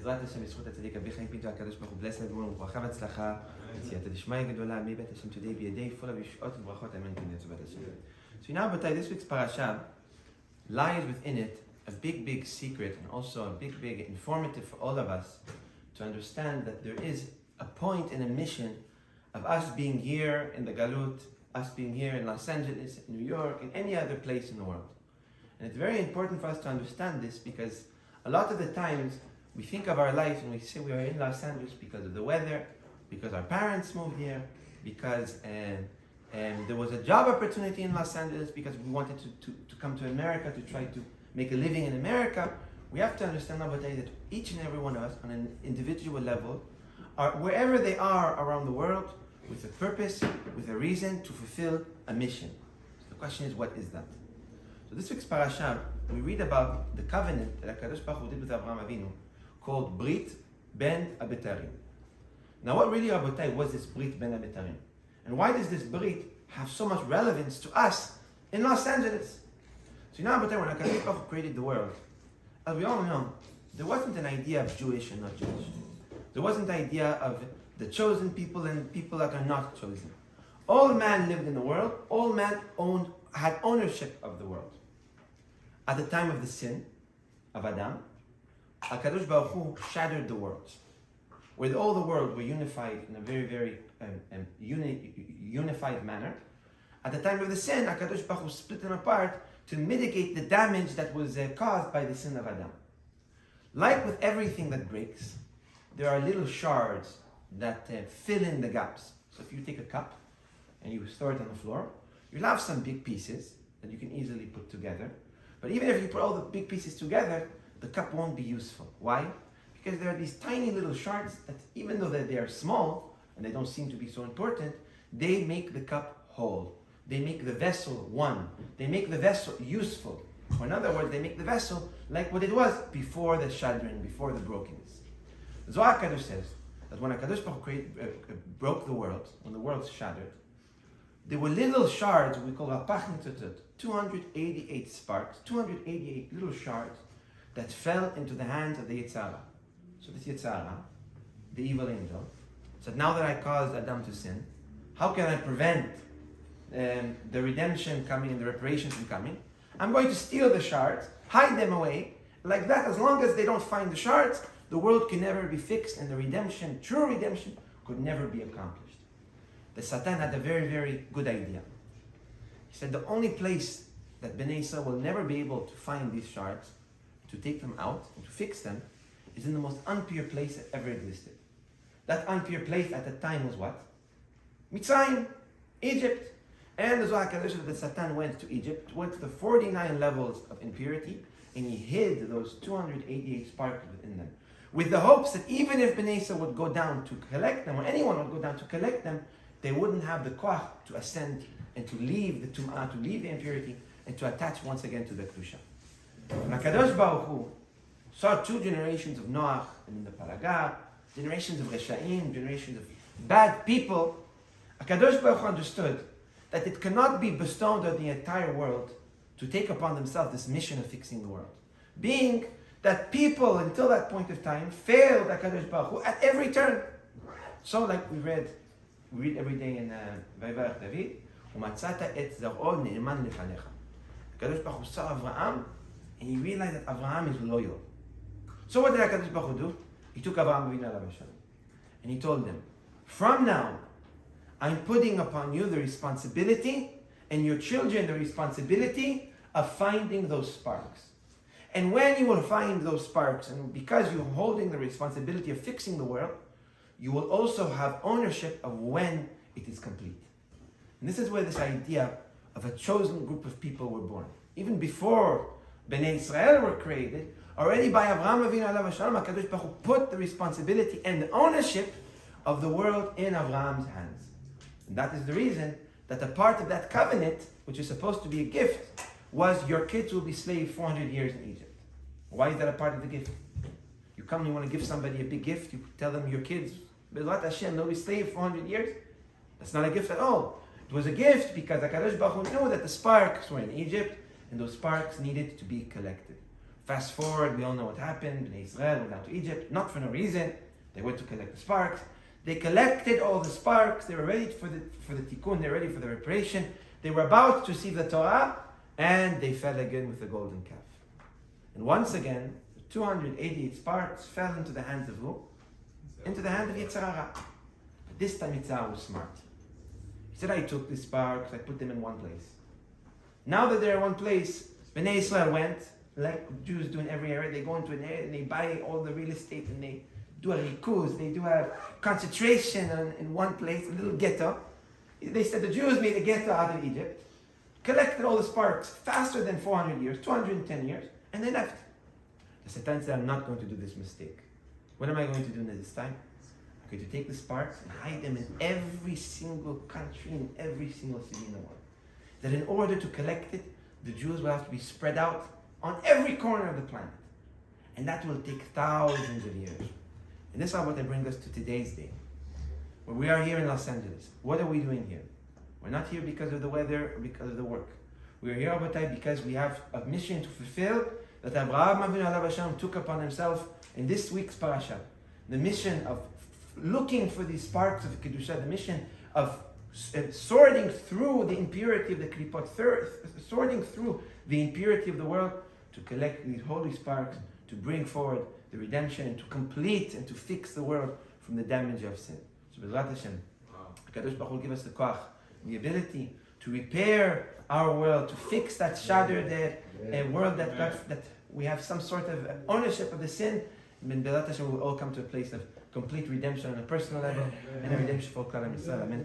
בעזרת השם, בזכות הצדיק רבי חיים פינטו הקדוש ברוך הוא, bless everyone, וברכה והצלחה, ציית הדשמיא גדולה, may bet Hashem today be a day full of ישועות וברכות, amen, כנראה Hashem. So now, Batay, this week's parasha lies within it a big secret and also a big informative for all of us to understand that there is a point and a mission of us being here in the Galut, us being here in Los Angeles, in New York, in any other place in the world. And it's very important for us to understand this because a lot of the times we think of our life and we say we are in Los Angeles because of the weather, because our parents moved here, because there was a job opportunity in Los Angeles, because we wanted to come to America to try to make a living in America. We have to understand nowadays that each and every one of us on an individual level are wherever they are around the world with a purpose, with a reason to fulfill a mission. So the question is, what is that? So this week's parasha, we read about the covenant that HaKadosh Baruch Hu did with Avraham Avinu called Brit Ben Abetarim. Now what really, Rabotai, was this Brit Ben Abetarim? And why does this Brit have so much relevance to us in Los Angeles? So now, Rabotai, when HaKadosh Baruch Hu created the world, as we all know, there wasn't an idea of Jewish and not Jewish. There wasn't the idea of the chosen people and people that are not chosen. All man lived in the world, all man had ownership of the world. At the time of the sin of Adam, HaKadosh Baruch Hu shattered the world, where all the world were unified in a very unified manner. At the time of the sin, HaKadosh Baruch Hu split them apart to mitigate the damage that was caused by the sin of Adam. Like with everything that breaks, there are little shards that fill in the gaps. So if you take a cup and you store it on the floor, you'll have some big pieces that you can easily put together. But even if you put all the big pieces together, the cup won't be useful. Why? Because there are these tiny little shards that, even though they are small and they don't seem to be so important, they make the cup whole. They make the vessel one. They make the vessel useful. Or in other words, they make the vessel like what it was before the shattering, before the brokenness. Zohar Kadosh says that when HaKadosh Baruch Hu broke the world, when the world shattered, there were little shards we call Rapach Nitzotot, 288 sparks, 288 little shards that fell into the hands of the Yetzirah. So this Yetzirah, the evil angel, said, now that I caused Adam to sin, how can I prevent the redemption coming and the reparations from coming? I'm going to steal the shards, hide them away. Like that, as long as they don't find the shards, the world can never be fixed and the redemption, true redemption, could never be accomplished. The Satan had a very good idea. He said the only place that Bnei Yisrael will never be able to find these shards, to take them out and to fix them, is in the most unpure place that ever existed. That unpure place at the time was what? Mitzrayim, Egypt. And the Zohar Kadosh says that Satan went to Egypt, went to the 49 levels of impurity, and he hid those 288 sparks within them, with the hopes that even if Bnei Yisrael would go down to collect them, or anyone would go down to collect them, they wouldn't have the koach to ascend and to leave the tum'ah, to leave the impurity, and to attach once again to the kedusha. When HaKadosh Baruch Hu saw two generations of Noach and the Paragah, generations of Reshaim, generations of bad people, HaKadosh Baruch Hu understood that it cannot be bestowed on the entire world to take upon themselves this mission of fixing the world. Being that people, until that point of time, failed HaKadosh Baruch Hu at every turn. So like we read every day in Vayvarech David, umatzata et zar'o ne'eman lefanecha. HaKadosh Baruch Hu saw Avraham, and he realized that Avraham is loyal. So what did HaKadosh Baruch Hu do? He took Avraham Avinu alav hashalom, and he told them, from now, I'm putting upon you the responsibility, and your children the responsibility of finding those sparks. And when you will find those sparks, and because you're holding the responsibility of fixing the world, you will also have ownership of when it is complete. And this is where this idea of a chosen group of people were born. Even before Bnei Israel were created, already by Avraham Avinu alav hashalom, HaKadosh Baruch Hu put the responsibility and the ownership of the world in Avraham's hands. And that is the reason that a part of that covenant, which is supposed to be a gift, was your kids will be slaves 400 years in Egypt. Why is that a part of the gift? You come and you want to give somebody a big gift, you tell them your kids, B'ezrat Hashem, they'll be slaves 400 years. That's not a gift at all. It was a gift because HaKadosh Baruch Hu knew that the sparks were in Egypt and those sparks needed to be collected. Fast forward, we all know what happened. Bnei Israel went down to Egypt, not for no reason. They went to collect the sparks. They collected all the sparks. They were ready for the tikkun. They were ready for the reparation. They were about to receive the Torah, and they fell again with the golden calf. And once again, the 288 sparks fell into the hands of who? Into the hand of Yetzer Hara. But this time Yetzer Hara was smart. He said, I took the sparks, I put them in one place. Now that they're in one place, Bnei Israel went, like Jews do in every area, they go into an area and they buy all the real estate and they do a rikuz, they do a concentration in one place, a little ghetto. They said the Jews made a ghetto out of Egypt, collected all the sparks faster than 400 years, 210 years, and they left. The Satan said, I'm not going to do this mistake. What am I going to do this time? I'm going to take the sparks and hide them in every single country, in every single city in the world. That in order to collect it, the Jews will have to be spread out on every corner of the planet. And that will take thousands of years. And this is what brings us to today's day. Where we are here in Los Angeles. What are we doing here? We're not here because of the weather or because of the work. We are here, Rabotai, because we have a mission to fulfill that Abraham Avinu Alav Hashem took upon himself in this week's parasha. The mission of looking for these sparks of Kedusha, the mission of sorting through the impurity of the Klipot, sorting through the impurity of the world to collect these holy sparks, to bring forward the redemption and to complete and to fix the world from the damage of sin. So B'ezrat Hashem, HaKadosh Baruch Hu give us the koach, the ability to repair our world, to fix that shattered world that we have some sort of ownership of the sin. And B'ezrat Hashem will all come to a place of complete redemption on a personal level and a redemption for Klal Yisrael. Amen.